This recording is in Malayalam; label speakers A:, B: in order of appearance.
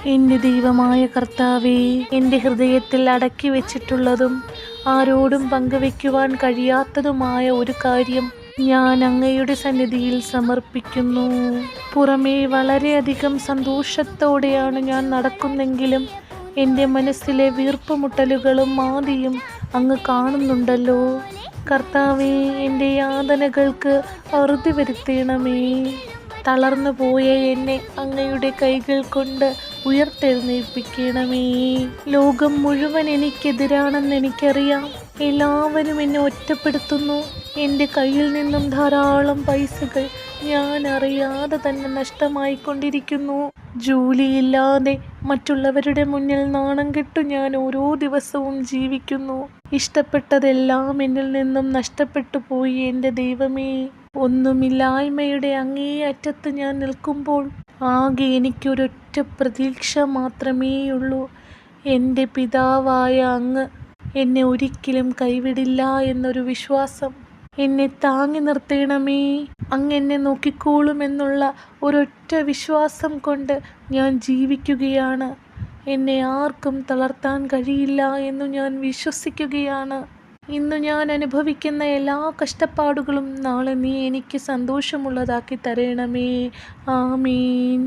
A: എൻ്റെ ദൈവമായ കർത്താവേ, എൻ്റെ ഹൃദയത്തിൽ അടക്കി വെച്ചിട്ടുള്ളതും ആരോടും പങ്കുവെക്കുവാൻ കഴിയാത്തതുമായ ഒരു കാര്യം ഞാൻ അങ്ങയുടെ സന്നിധിയിൽ സമർപ്പിക്കുന്നു. പുറമേ വളരെയധികം സന്തോഷത്തോടെയാണ് ഞാൻ നടക്കുന്നെങ്കിലും എൻ്റെ മനസ്സിലെ വീർപ്പുമുട്ടലുകളും ആദിയും അങ്ങ് കാണുന്നുണ്ടല്ലോ. കർത്താവേ, എൻ്റെ യാതനകൾക്ക് അറുതി വരുത്തണമേ. തളർന്നു പോയ എന്നെ അങ്ങയുടെ കൈകൾ കൊണ്ട് ഉയർത്തെഴുന്നേൽപ്പിക്കണമേ. ലോകം മുഴുവൻ എനിക്കെതിരാണെന്ന് എനിക്കറിയാം. എല്ലാവരും എന്നെ ഒറ്റപ്പെടുത്തുന്നു. എൻ്റെ കയ്യിൽ നിന്നും ധാരാളം പൈസകൾ ഞാൻ അറിയാതെ തന്നെ നഷ്ടമായിക്കൊണ്ടിരിക്കുന്നു. ജോലിയില്ലാതെ മറ്റുള്ളവരുടെ മുന്നിൽ നാണം കെട്ടു ഞാൻ ഓരോ ദിവസവും ജീവിക്കുന്നു. ഇഷ്ടപ്പെട്ടതെല്ലാം എന്നിൽ നിന്നും നഷ്ടപ്പെട്ടു പോയി. എൻ്റെ ദൈവമേ, ഒന്നുമില്ലായ്മയുടെ അങ്ങേ അറ്റത്ത് ഞാൻ നിൽക്കുമ്പോൾ ആകെ എനിക്കൊരൊറ്റ പ്രതീക്ഷ മാത്രമേയുള്ളൂ. എൻ്റെ പിതാവായ അങ്ങ് എന്നെ ഒരിക്കലും കൈവിടില്ല എന്നൊരു വിശ്വാസം. എന്നെ താങ്ങി നിർത്തണമേ. അങ്ങ് എന്നെ നോക്കിക്കോളുമെന്നുള്ള ഒരൊറ്റ വിശ്വാസം കൊണ്ട് ഞാൻ ജീവിക്കുകയാണ്. എന്നെ ആർക്കും തളർത്താൻ കഴിയില്ല എന്നു ഞാൻ വിശ്വസിക്കുകയാണ്. ഇന്നു ഞാൻ അനുഭവിക്കുന്ന എല്ലാ കഷ്ടപ്പാടുകളും നാളെ നീ എനിക്ക് സന്തോഷമുള്ളതാക്കി തരണമേ. ആമീൻ.